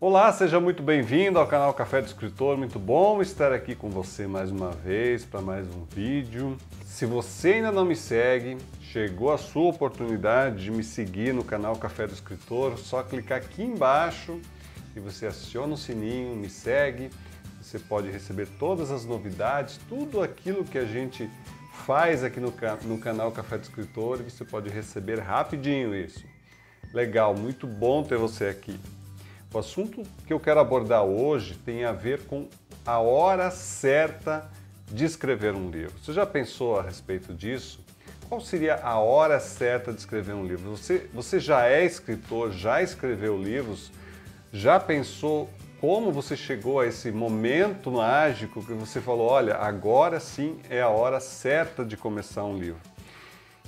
Olá, seja muito bem-vindo ao canal Café do Escritor. Muito bom estar aqui com você mais uma vez para mais um vídeo. Se você ainda não me segue, chegou a sua oportunidade de me seguir no canal Café do Escritor. Só clicar aqui embaixo e você aciona o sininho, me segue. Você pode receber todas as novidades, tudo aquilo que a gente faz aqui no canal Café do Escritor e você pode receber rapidinho isso. Legal, muito bom ter você aqui. O assunto que eu quero abordar hoje tem a ver com a hora certa de escrever um livro. Você já pensou a respeito disso? Qual seria a hora certa de escrever um livro? Você já é escritor, já escreveu livros? Já pensou como você chegou a esse momento mágico que você falou, olha, agora sim é a hora certa de começar um livro?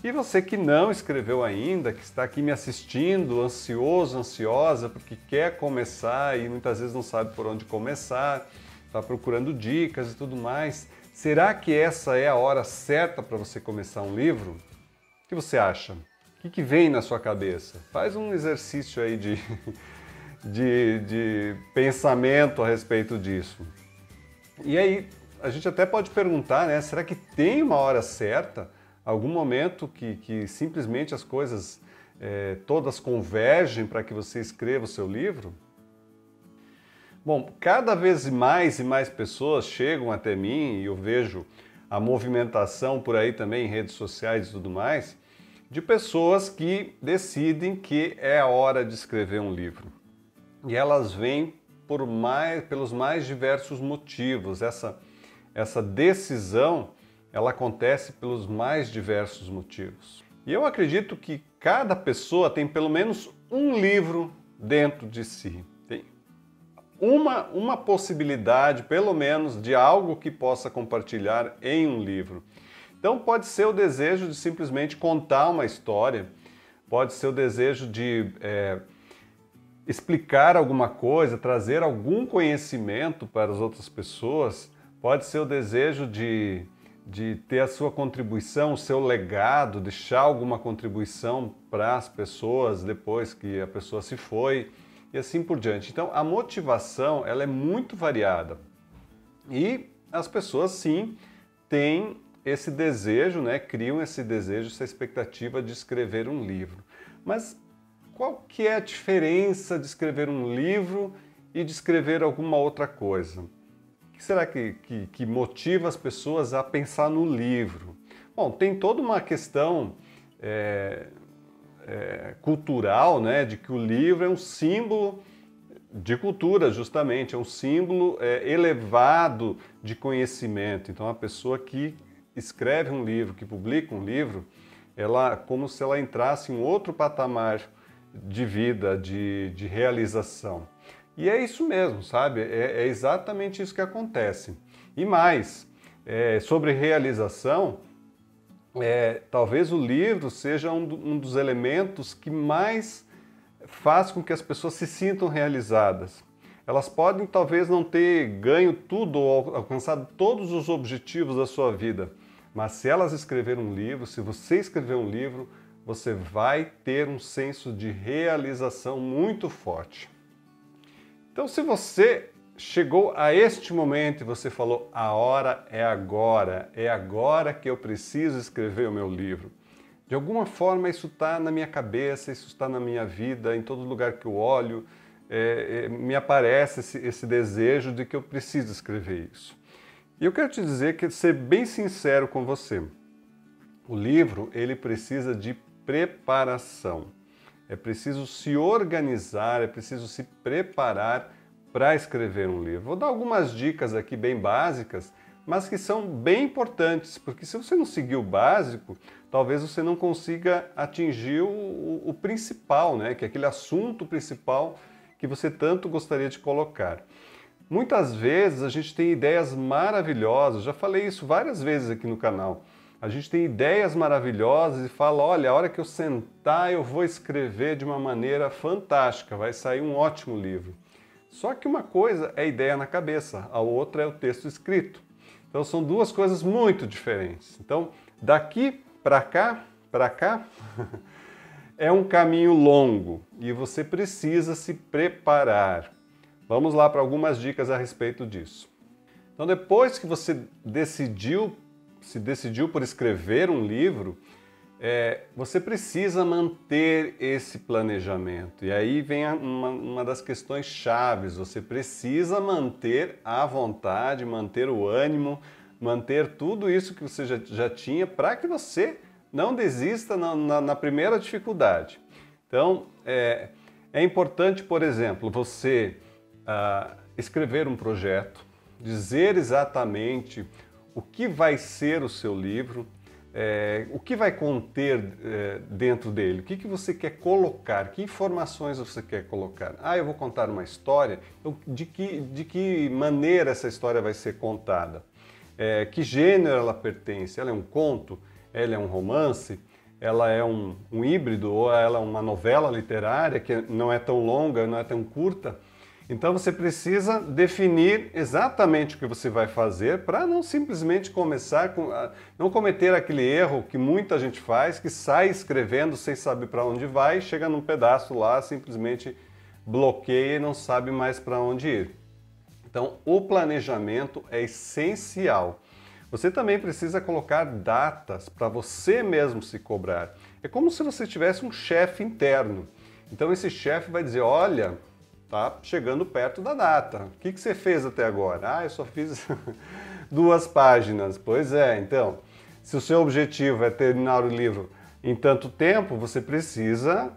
E você que não escreveu ainda, que está aqui me assistindo, ansioso, ansiosa, porque quer começar e muitas vezes não sabe por onde começar, está procurando dicas e tudo mais, será que essa é a hora certa para você começar um livro? O que você acha? O que vem na sua cabeça? Faz um exercício aí de pensamento a respeito disso. E aí, a gente até pode perguntar, né? Será que tem uma hora certa? Algum momento que simplesmente as coisas todas convergem para que você escreva o seu livro? Bom, cada vez mais e mais pessoas chegam até mim e eu vejo a movimentação por aí também em redes sociais e tudo mais, de pessoas que decidem que é a hora de escrever um livro. E elas vêm pelos mais diversos motivos. Essa decisão ela acontece pelos mais diversos motivos. E eu acredito que cada pessoa tem pelo menos um livro dentro de si. Tem uma possibilidade, pelo menos, de algo que possa compartilhar em um livro. Então pode ser o desejo de simplesmente contar uma história, pode ser o desejo de explicar alguma coisa, trazer algum conhecimento para as outras pessoas, pode ser o desejo de ter a sua contribuição, o seu legado, deixar alguma contribuição para as pessoas depois que a pessoa se foi e assim por diante. Então a motivação ela é muito variada e as pessoas sim têm esse desejo, né? Criam esse desejo, essa expectativa de escrever um livro. Mas qual que é a diferença de escrever um livro e de escrever alguma outra coisa? O que será que motiva as pessoas a pensar no livro? Bom, tem toda uma questão cultural, né, de que o livro é um símbolo de cultura, justamente, é um símbolo elevado de conhecimento. Então, a pessoa que escreve um livro, que publica um livro, ela como se ela entrasse em outro patamar de vida, de realização. E é isso mesmo, sabe? É exatamente isso que acontece. E mais, sobre realização, talvez o livro seja um dos elementos que mais faz com que as pessoas se sintam realizadas. Elas podem talvez não ter ganho tudo ou alcançado todos os objetivos da sua vida, mas se elas escreverem um livro, se você escrever um livro, você vai ter um senso de realização muito forte. Então, se você chegou a este momento e você falou, a hora é agora que eu preciso escrever o meu livro. De alguma forma isso está na minha cabeça, isso está na minha vida, em todo lugar que eu olho, me aparece esse desejo de que eu preciso escrever isso. E eu quero te dizer que, ser bem sincero com você, o livro ele precisa de preparação. É preciso se organizar, é preciso se preparar para escrever um livro. Vou dar algumas dicas aqui bem básicas, mas que são bem importantes, porque se você não seguir o básico, talvez você não consiga atingir o principal, né? Que é aquele assunto principal que você tanto gostaria de colocar. Muitas vezes a gente tem ideias maravilhosas, já falei isso várias vezes aqui no canal. A gente tem ideias maravilhosas e fala, olha, a hora que eu sentar eu vou escrever de uma maneira fantástica, vai sair um ótimo livro. Só que uma coisa é a ideia na cabeça, a outra é o texto escrito. Então são duas coisas muito diferentes. Então daqui para cá, é um caminho longo e você precisa se preparar. Vamos lá para algumas dicas a respeito disso. Então, depois que você se decidiu por escrever um livro, você precisa manter esse planejamento. E aí vem uma das questões chaves. Você precisa manter a vontade, manter o ânimo, manter tudo isso que você já tinha para que você não desista na primeira dificuldade. Então, é importante, por exemplo, você escrever um projeto, dizer exatamente o que vai ser o seu livro, o que vai conter dentro dele, o que você quer colocar, que informações você quer colocar. Ah, eu vou contar uma história, de que maneira essa história vai ser contada? Que gênero ela pertence? Ela é um conto? Ela é um romance? Ela é um híbrido? Ou ela é uma novela literária que não é tão longa, não é tão curta? Então você precisa definir exatamente o que você vai fazer para não simplesmente não cometer aquele erro que muita gente faz, que sai escrevendo sem saber para onde vai, chega num pedaço lá, simplesmente bloqueia e não sabe mais para onde ir. Então o planejamento é essencial. Você também precisa colocar datas para você mesmo se cobrar. É como se você tivesse um chefe interno. Então esse chefe vai dizer, olha, tá chegando perto da data. O que você fez até agora? Ah, eu só fiz 2 páginas. Pois é, então, se o seu objetivo é terminar o livro em tanto tempo, você precisa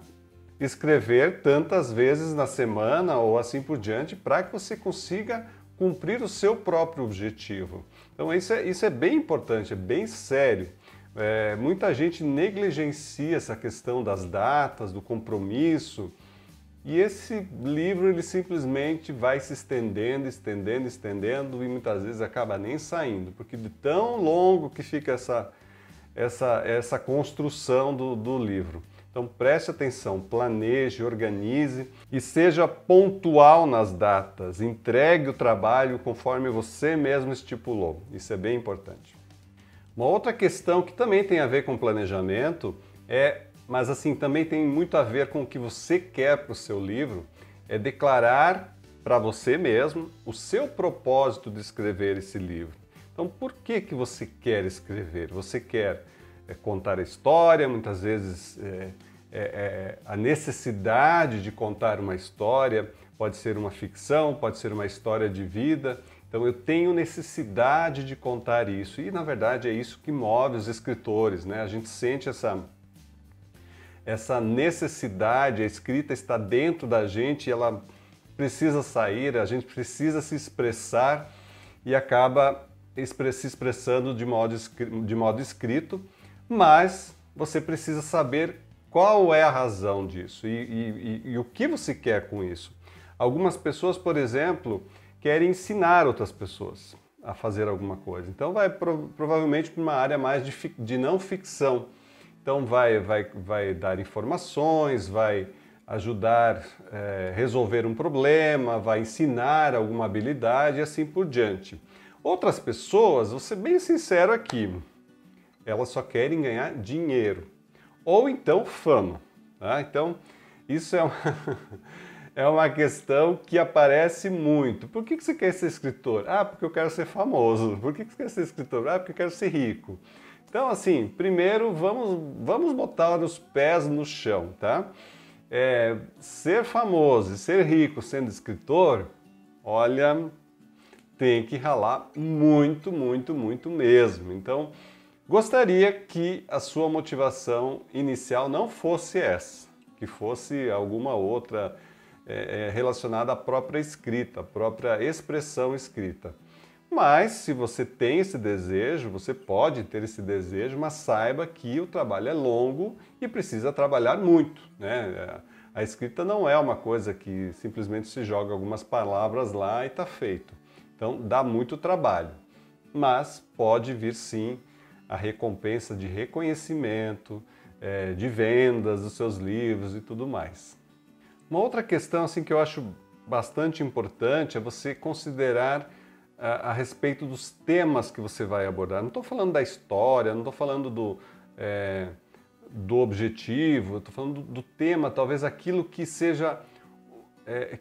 escrever tantas vezes na semana ou assim por diante para que você consiga cumprir o seu próprio objetivo. Então isso é bem importante, é bem sério. Muita gente negligencia essa questão das datas, do compromisso, e esse livro ele simplesmente vai se estendendo, estendendo, estendendo e muitas vezes acaba nem saindo, porque de tão longo que fica essa construção do livro. Então preste atenção, planeje, organize e seja pontual nas datas. Entregue o trabalho conforme você mesmo estipulou. Isso é bem importante. Uma outra questão que também tem a ver com planejamento mas assim, também tem muito a ver com o que você quer para o seu livro, é declarar para você mesmo o seu propósito de escrever esse livro. Então, por que você quer escrever? Você quer contar a história, muitas vezes a necessidade de contar uma história, pode ser uma ficção, pode ser uma história de vida. Então eu tenho necessidade de contar isso e na verdade é isso que move os escritores, né? A gente sente essa necessidade, a escrita está dentro da gente, ela precisa sair, a gente precisa se expressar e acaba se expressando de modo escrito, mas você precisa saber qual é a razão disso e o que você quer com isso. Algumas pessoas, por exemplo, querem ensinar outras pessoas a fazer alguma coisa, então vai provavelmente para uma área mais de não ficção. Então vai dar informações, vai ajudar a resolver um problema, vai ensinar alguma habilidade e assim por diante. Outras pessoas, vou ser bem sincero aqui, elas só querem ganhar dinheiro ou então fama. Tá? Então isso é uma questão que aparece muito. Por que você quer ser escritor? Ah, porque eu quero ser famoso. Por que você quer ser escritor? Ah, porque eu quero ser rico. Então, assim, primeiro vamos botar os pés no chão, tá? Ser famoso e ser rico sendo escritor, olha, tem que ralar muito, muito, muito mesmo. Então, gostaria que a sua motivação inicial não fosse essa, que fosse alguma outra relacionada à própria escrita, à própria expressão escrita. Mas, se você tem esse desejo, você pode ter esse desejo, mas saiba que o trabalho é longo e precisa trabalhar muito, né? A escrita não é uma coisa que simplesmente se joga algumas palavras lá e está feito. Então, dá muito trabalho. Mas pode vir sim a recompensa de reconhecimento, de vendas dos seus livros e tudo mais. Uma outra questão assim, que eu acho bastante importante é você considerar a respeito dos temas que você vai abordar. Não estou falando da história, não estou falando do objetivo, estou falando do tema, talvez aquilo que seja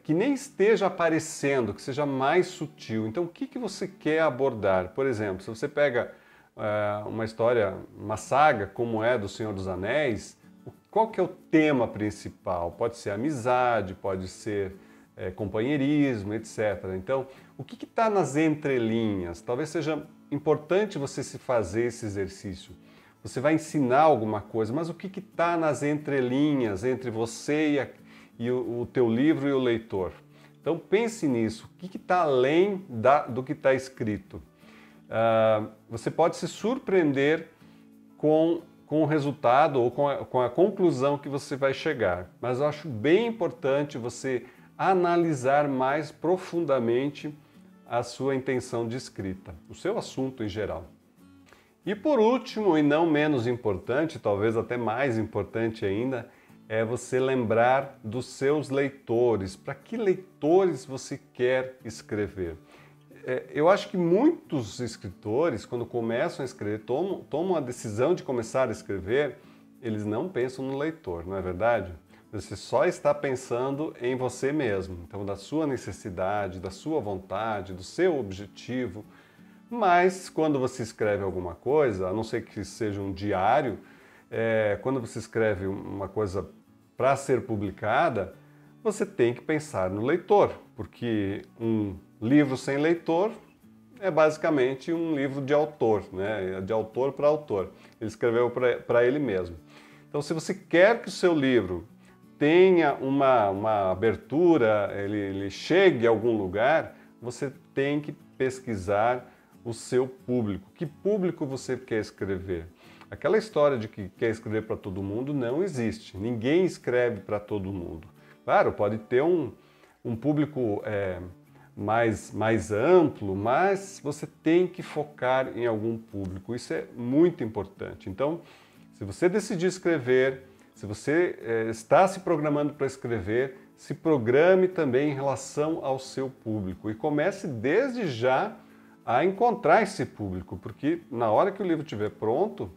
que nem esteja aparecendo, que seja mais sutil. Então, o que você quer abordar? Por exemplo, se você pega uma história, uma saga como é do Senhor dos Anéis, qual que é o tema principal? Pode ser amizade, pode ser companheirismo, etc. Então, o que está nas entrelinhas? Talvez seja importante você se fazer esse exercício. Você vai ensinar alguma coisa, mas o que está nas entrelinhas entre você e o teu livro e o leitor? Então pense nisso. O que está além do que está escrito? Você pode se surpreender com o resultado ou com a conclusão que você vai chegar. Mas eu acho bem importante você analisar mais profundamente a sua intenção de escrita, o seu assunto em geral. E por último, e não menos importante, talvez até mais importante ainda, é você lembrar dos seus leitores. Para que leitores você quer escrever? Eu acho que muitos escritores, quando começam a escrever, tomam a decisão de começar a escrever, eles não pensam no leitor, não é verdade? Você só está pensando em você mesmo, então da sua necessidade, da sua vontade, do seu objetivo. Mas quando você escreve alguma coisa, a não ser que seja um diário, quando você escreve uma coisa para ser publicada, você tem que pensar no leitor, porque um livro sem leitor é basicamente um livro de autor, né? De autor para autor. Ele escreveu para ele mesmo. Então, se você quer que o seu livro tenha uma abertura, ele chegue a algum lugar, você tem que pesquisar o seu público. Que público você quer escrever? Aquela história de que quer escrever para todo mundo não existe. Ninguém escreve para todo mundo. Claro, pode ter um público mais amplo, mas você tem que focar em algum público. Isso é muito importante. Então, se você decidir escrever, se você está se programando para escrever, se programe também em relação ao seu público e comece desde já a encontrar esse público, porque na hora que o livro estiver pronto,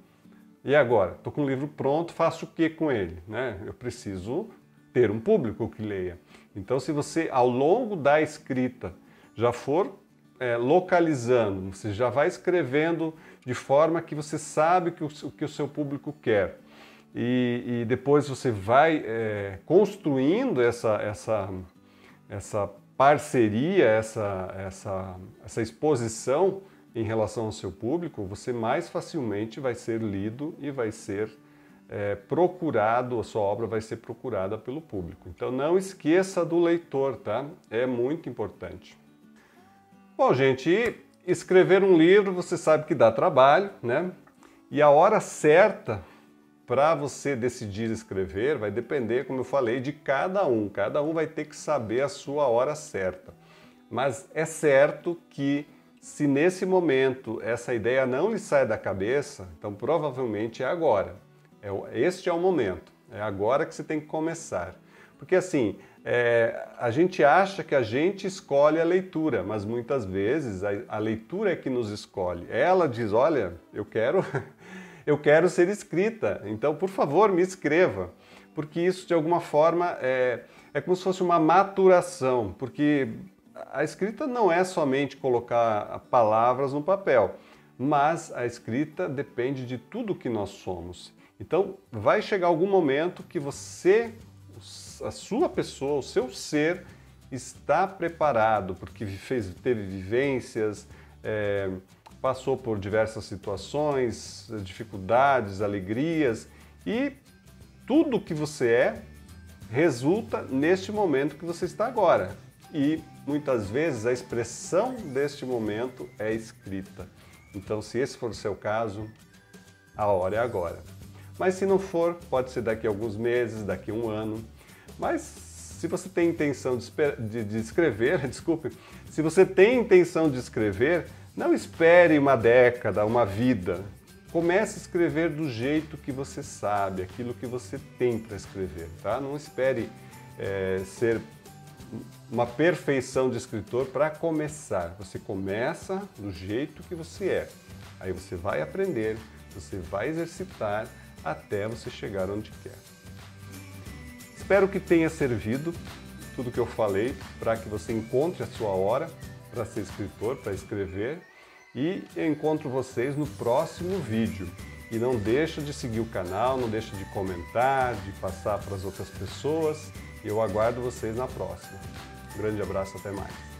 e agora? Estou com o livro pronto, faço o que com ele? Né? Eu preciso ter um público que leia. Então, se você, ao longo da escrita, já for localizando, você já vai escrevendo de forma que você sabe o que o seu público quer. E depois você vai construindo essa parceria, essa exposição em relação ao seu público, você mais facilmente vai ser lido e vai ser procurado, a sua obra vai ser procurada pelo público. Então não esqueça do leitor, tá? É muito importante. Bom, gente, e escrever um livro você sabe que dá trabalho, né? E a hora certa para você decidir escrever vai depender, como eu falei, de cada um. Cada um vai ter que saber a sua hora certa. Mas é certo que se nesse momento essa ideia não lhe sai da cabeça, então provavelmente é agora. Este é o momento. É agora que você tem que começar. Porque assim, a gente acha que a gente escolhe a leitura, mas muitas vezes a leitura é que nos escolhe. Ela diz, olha, eu quero ser escrita, então, por favor, me escreva. Porque isso, de alguma forma, é como se fosse uma maturação, porque a escrita não é somente colocar palavras no papel, mas a escrita depende de tudo que nós somos. Então, vai chegar algum momento que você, a sua pessoa, o seu ser, está preparado, porque teve vivências, passou por diversas situações, dificuldades, alegrias, e tudo que você é resulta neste momento que você está agora. E muitas vezes a expressão deste momento é escrita. Então, se esse for o seu caso, a hora é agora. Mas se não for, pode ser daqui a alguns meses, daqui a um ano. Mas se você tem intenção de escrever, desculpe, se você tem intenção de escrever, não espere uma década, uma vida. Comece a escrever do jeito que você sabe, aquilo que você tem para escrever, tá? Não espere ser uma perfeição de escritor para começar. Você começa do jeito que você é. Aí você vai aprender, você vai exercitar até você chegar onde quer. Espero que tenha servido tudo que eu falei para que você encontre a sua hora para ser escritor, para escrever. E eu encontro vocês no próximo vídeo. E não deixa de seguir o canal, não deixa de comentar, de passar para as outras pessoas. Eu aguardo vocês na próxima. Um grande abraço, até mais.